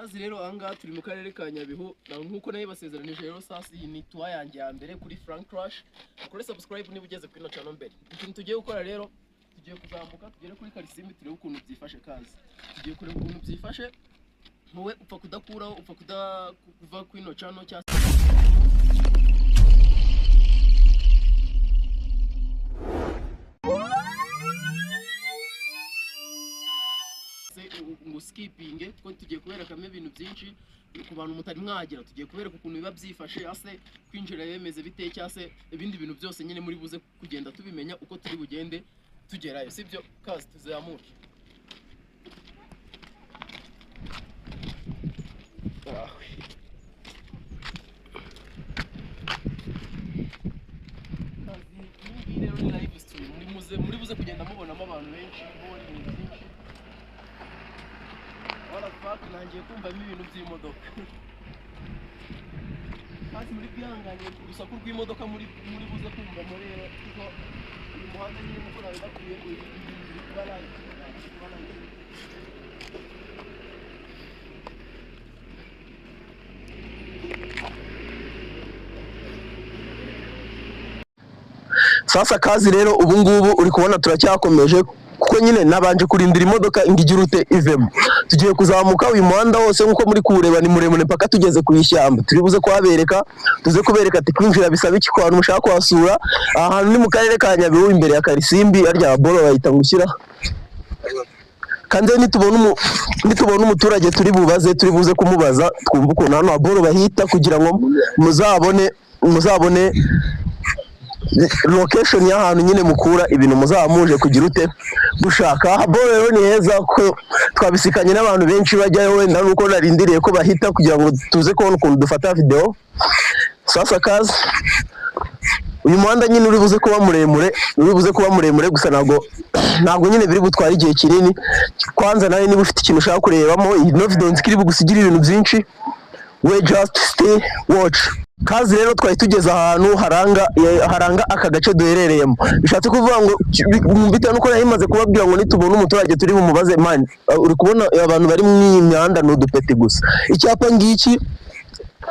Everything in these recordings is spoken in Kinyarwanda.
Kazi rero ahangaha turi mu karere ka Nyabihu nkuko nayo basezeranije rero sasa iyi ni tour yanjye ya mbere kuri Frank Crush. Ukore subscribe niba ugeze kuri channel mbere. Ikintu tugiye gukora rero tugiye kuzamuka tugere kuri Karisimbi turebe ukuntu byifashe kazi. Tugiye kureba ukuntu byifashe wowe upfa kudakuraho upfa kuva kuri channel cya ngo skipping ko tugiye kuberekamo ibintu byinshi ku bantu mutari mwagera tugiye kubereka ukuntu biba byifashe ase kwinjira yemeze bite cyase ibindi bintu byose nyine muri buze kugenda tubimenya uko turi bugende tugerayo sibyo kazi tuzamuke kazi rero ni live stream muri buze kugenda mubonamo abantu benshi nangiye kumvamo ibintu by'imodoka kandi muri byanganye urusaku rw'imodoka muri buze kumvamo rero kuko uyu muhanda nyine muko nawe bakwiye sasa kazi rero ubu ngubu uri kubona turacyakomeje kuko nyine nabanje kurindira imodoka ingigira ute ivemo tugiye kuzamuka uyu muhanda wose nkuko muri kureba ni muremure paka tugeze ku ishyamba turibuze kuhabereka tuze kubereka ati kwinjira bisaba iki kwa mushaka kwasura ahantu ni mu karere ka Nyabihu imbere ya Karisimbi arya bolo bayita ngushyira kandi nitubona umuturage turi buze kumubaza twumva ukuntu hano bolo bahita kugira ngo muzabone location y'ahantu nyine mukura ibintu muzamuje kugira ute gushaka bolo rero ni heza ko twabisikanye n'abantu benshi bajyayo wenda nuko narindiriye ko bahita kugira ngo tuze kubona ukuntu dufata video sasa kazi uyu muhanda nyine uri buze kuba muremure gusa ntabwo nyine biri butwara igihe kinini kwanza nawe niba ufite ikintu ushaka kurebamo iyi no video nzikiri bugusigira ibintu byinshi we just stay watch kazi rero twari tugeze ahantu haranga aka gace duherereyemo bishatse kuvuga ngo bitewe nuko nahimaze kubabwira ngo nitubona umuturage turi bumubaze man uri kubona abantu bari mu myanda n'udupeti gusa icyapa ngiki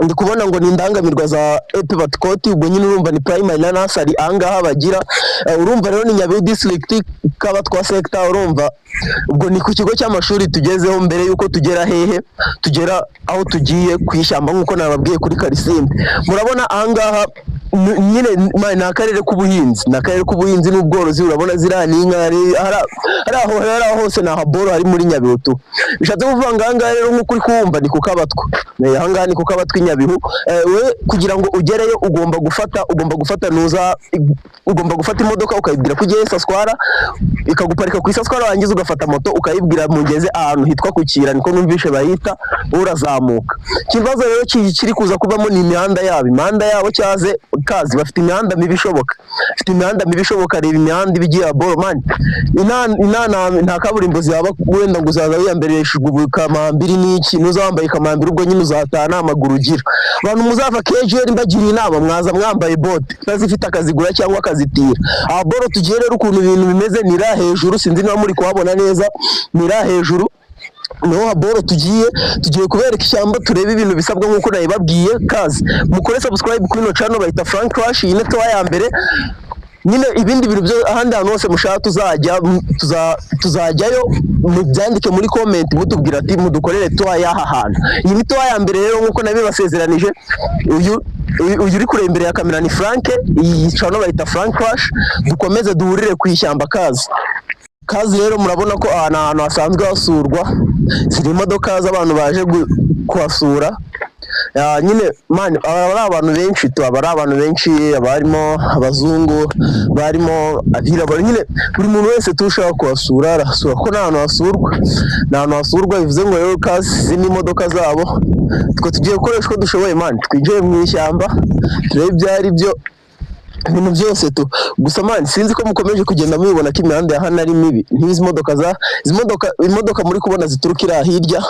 ndi kubona ngo ni indangamirwa za EP Batkoti ubwo nyine urumva ni primary na nursery angaha bagira urumva rero ni Nyabihu district kabatwa sector urumva ubwo ni ku kigo cy'amashuri tugezeho mbere yuko tugera hehe tugera aho tugiye kwishyamba nkuko nababwiye kuri Karisimbi murabona angaha nyine na akarere k'ubuhinzi n'ubworozi urabona zirani inka hari hose na haboro hari muri Nyabihu tu bishatse kuvuga nganga rero nkuko uri kumva ni kukabatwa ahangaha ni kukabatwa Nyabihu we kugira ngo ugereyo ugomba gufata imodoka ukayibwira ko ugiye Saswara ikaguparika ku Saswara wangize ugafata moto ukayibwira mugeze ahantu hitwa kukira niko numvishe bahita urazamuka kibazo rero kiri kuza kubamo ni imihanda yabo cyaze kazi bafite imihanda mibi ishoboka reba imihanda bigiye aboro man nta kaburimbo zaba wenda ngo uzaza wiyambereshejwe ubukamambiri n'iki nuzambaye kamambiri ubwo nyine uzatana amaguru ugira abantu muzava kejeri mbagiriye inama mwaza mwambaye bote nazifite akazigura cyangwa akazitira aboro tugiye rero ukuntu ibintu bimeze nira hejuru sinzi niba muri kuhabona neza nira hejuru no haboro tugiye kubereka ishyamba turebe ibintu bisabwa nkuko nabibabwiye kazi mukore subscribe kuri no channel bayita Frank Crush iyi neto ya mbere nyine ibindi bintu byo ahandi hantu hose mushaka tuzajyayo mubyandike muri comment mutubwira ati mudukorere tour y'aha hantu iyi ni tour ya mbere rero nkuko nabibasezeranije uyu uri kure imbere ya kamera ni Frank iyi channel bayita Frank Crush dukomeze duhurire ku ishyamba kazi rero murabona ko ahantu hasanzwe hasurwa ziri imodoka z'abantu baje kuhasura nyine man ari abantu benshi abarimo abazungu barimo abirabura nyine buri muntu wese tushaka kuhasura arasura ko n'ahantu hasurwa bivuze ngo rero kazi n'imodoka zabo tugiye gukoresha uko dushoboye man twinjiye mu ishyamba turebe ibyari byo ibintu byose gusa man sinzi ko mukomeje kugenda mubibona ko imihanda ya hano ari mibi ntizi imodoka muri kubona ziturukira hirya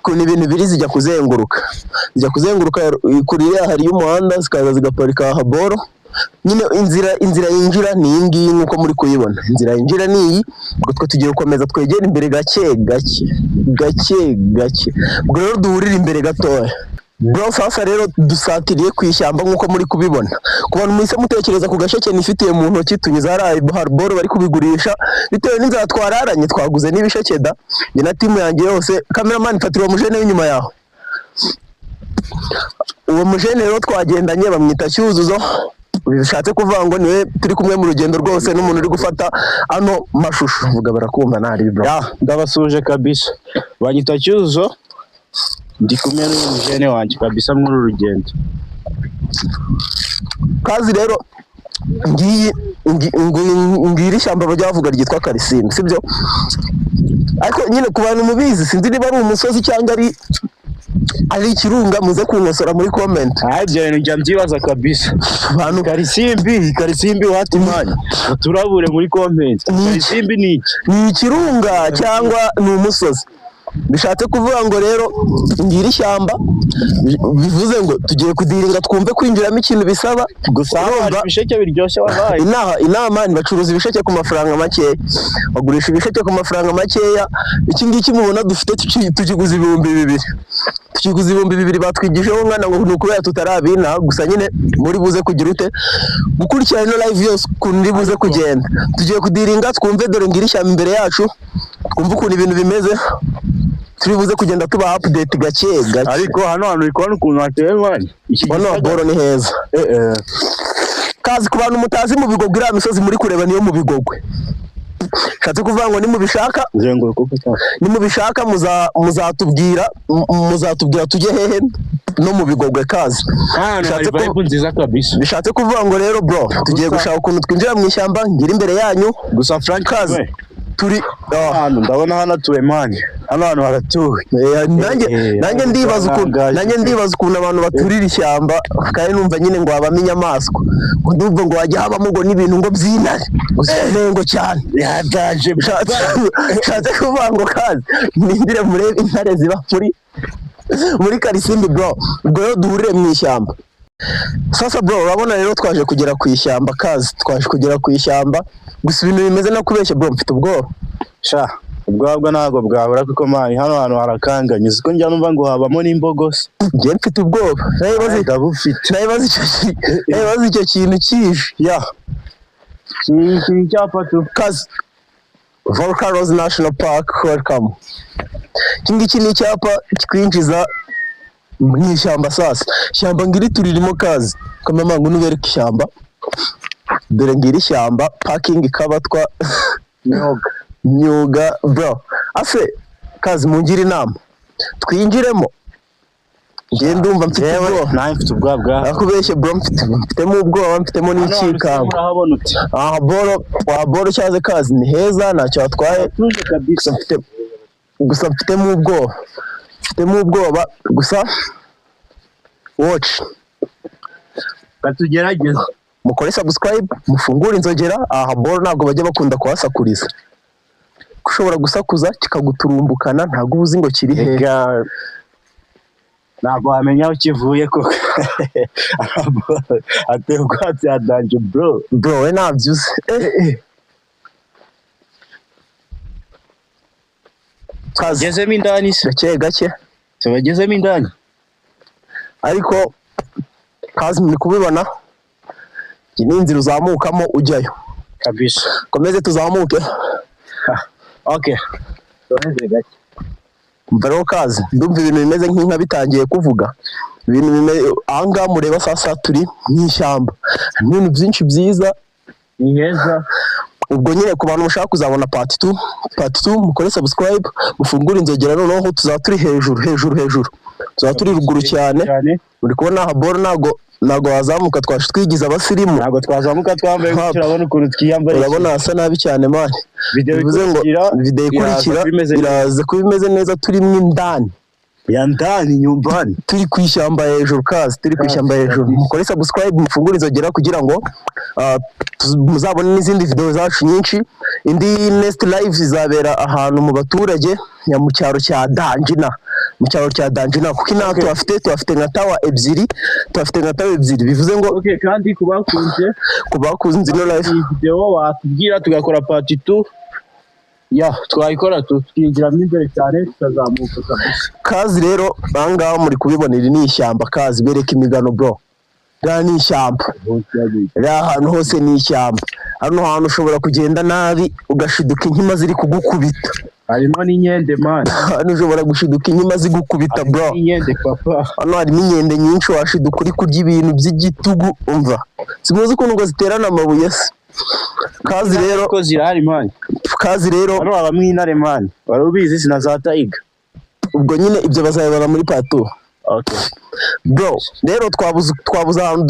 ku ibintu biri zijya kuzenguruka kuriya hari umuhanda zikaza zigaparika haboro nyine inzira yinjira ni iyi ngiyi nk'uko muri kuyibona. Inzira yinjira ni iyi, ubwo twe tugiye gukomeza twegera imbere gake ubwo rero duhurira imbere gatoya. Bro, sasa rero dusatiriye ku ishyamba nk'uko muri kubibona. Ku bantu mwise mutekereza ku gasheke nifitiye mu ntoki, tunyuze harboro bari kubigurisha bitewe n'inzara twararanye, twaguze n'ibisheke da, njye na timu yanjye yose. Cameraman, fatira uwo mujene w'inyuma yawe. Uwo mujene rero twagendanye bamwita Cyuzuzo, bishatse kuvuga ngo niwe turi kumwe mu rugendo rwose, n'umuntu uri gufata ano mashusho. Vuga barakumva ntari bro. Ndabasuje kabisa, banyita Cyuzuzo, ndi kumwe n'umujene wanjye kabisa muri rugendo. Kazi rero ngiri ishyamba bajya bavuga ryitwa Karisimbi, sibyo? Ariko nyine ku bantu mubizi, sinzi niba ari umusozi cyangwa ari ikirunga, muze kunkosora muri comment. Ibyo bintu njya mbyibaza kabisa. Abantu Karisimbi wati mani turabure muri comment. Karisimbi ni iki? Ni ikirunga cyangwa ni umusozi? Bishatse kuvuga ngo rero ngira ishyamba bivuze ngo tugiye kudiringa twumve kwinjiramo ikintu bisaba gusa ibisheke biryoshye wabaye. Inama ni bacuruza ibisheke ku mafaranga makeya, bagurisha ibisheke ku mafaranga makeya. Iki ngiki mubona dufite tukiguza 2,000, tukiguza 2,000 batwigisheho ngana ngo nukubera tutarabina. Gusa nyine muri buze kugira ute gukurikirana no live yose kundi buze kugenda. Tugiye kudiringa twumve, dore ngira ishyamba imbere yacu, twumve ukuntu ibintu bimeze, turi buze kugenda tuba update gake. Ariko hano ikona ukuntu hateye mani, hano boro ni heza. Kazi ku bantu mutazi mu Bigogwe, iriya misozi muri kureba niyo mu Bigogwe. Shatse kuvuga ngo nimubishaka muzatubwira tujye hehe no mu Bigogwe. Kazi bishatse kuvuga ngo rero bro, tugiye gushaka ukuntu twinjira mu ishyamba. Ngira imbere yanyu gusa Frank Kazi turi hano, ndabona hano tuwe mani, hano haratuwe. Nanjye ndibaza ukuntu abantu baturira ishyamba, kandi numva nyine ngo habamo inyamaswa, ndumva ngo wajya habamo ngo n'ibintu ngo by'intare, gusa ngo cyane yadaje. Shatse kuvuga ngo Kazi nindire murebe intare ziba muri Karisimbi bro. Ubwo rero duhurire mu ishyamba. Sasa bro, urabona rero twaje kugera ku ishyamba. Kazi twaje kugera ku ishyamba, gusa ibintu bimeze no kubeshya bro, mfite ubwoba. Ubwabwo ntabwo bwabura kuko mani hano hantu harakanganye, siko njya numva ngo habamo n'imbogo se. Njye mfite ubwoba, nayibaza icyo kintu kije. Iki cyapa tu Kazi Volcanoes National Park, welcome. Iki ni icyapa kikwinjiza mu ishyamba. Sasa ishyamba ngiri turirimo Kazi, kamama ngo nubereke ishyamba, dore ngira ishyamba, parking Kabatwa Myuga bro. Afe Kazi mungira inama twinjiremo. Ngiye ndumva mfite ubwoba. Naye mfite ubwoba. Akubeshye bro, mfitemo ubwoba, mfitemo n'ikikamba. Boro cyaze Kazi ni heza, ntacyo watwaye. Gusa mfitemo ubwoba. Gusa watch, batugerageza mukore subscribe, mufungure inzogera. Boro ntabwo bajya bakunda kuhasakuriza, ushobora gusakuza kikaguturumbukana, ntabwo ubuzi ngo kiri he. Ntabwo wamenya aho kivuye koko. Ateye ubwatsi yadanje bro. We ntabyo uzi. Bagezemo indani se gake bagezemo indani, ariko Kazi muri kubibona, iyi ni inzira uzamukamo ujyayo kabisa. Komeze tuzamuke. Okay, mva rero Kazi, ndumva ibintu bimeze nk'inka bitangiye kuvuga. Ahangaha mureba sasa turi mu ishyamba, ibintu byinshi byiza, ni heza. Ubwo nyine ku bantu mushaka kuzabona part 2 mukore subscribe, mufungure inzogera, noneho tuzaba turi hejuru, tuzaba turi ruguru cyane. Uri kubona Boro ntago wazamuka twashe twigiza abasirimu, ntago twazamuka twambaye, turabona ukuntu twiyambara. Urabona hasa nabi cyane mani. Bivuze ngo video ikurikira iraza kuba imeze neza, turimo indani. ya ndani nyumbani. Turi ku ishyamba hejuru kazi, turi ku ishyamba hejuru. Mukore subscribe, mufungure inzogera kugira ngo muzabone n'izindi video zacu nyinshi. Indi next live izabera ahantu mu baturage ya mu cyaro cya Danjina, mu cyaro cya Danjina, kuko inaha tuhafite nka tawa ebyiri, bivuze ngo kandi kubakunze ino live video watubwira tugakora part 2 ya twayikora tukinjiramo imbere cyane tutazamuka kabisa. Kazi rero bangaho muri kubibonera ni ishyamba kazi, bereka imigano bro. Ni ishyamba, ahantu hose ni ishyamba. Hano hantu ushobora kugenda nabi ugashiduka inkima ziri kugukubita. Harimo n'inkende man. Hano ushobora gushiduka inkima zigukubita bro. Inkende papa. Hano harimo inkende nyinshi washiduka uri kurya ibintu by'igitugu umva. Simuzi ukuntu ngo ziterana amabuye se. Kazi rero ko zirahari man. Kazi rero hano abamwe intare man. Warubizi sinazatayiga. Ubwo nyine ibyo bazayibona muri part 2. Okay. Bro, rero twabuze ahantu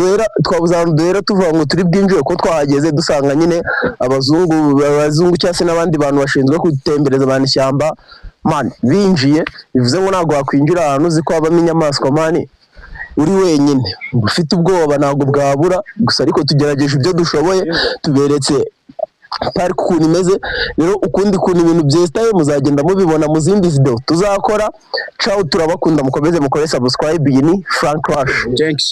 duhera tuvuga ngo turi bwinjire ko twahageze dusanga nyine abazungu cyangwa se n'abandi bantu bashinzwe gutembereza abantu ishyamba man binjiye, bivuze ngo ntabwo wakwinjira ahantu uzi ko habamo inyamaswa man uri wenyine, ufite ubwoba ntabwo bwabura gusa, ariko tugerageje ibyo dushoboye, tuberetse park ukuntu imeze. Rero ukundi kuntu ibintu byestaye muzagenda mubibona mu zindi video tuzakora. Ciao, turabakunda, mukomeze mukore subscribe. Iyi ni Frank Rush. Thanks.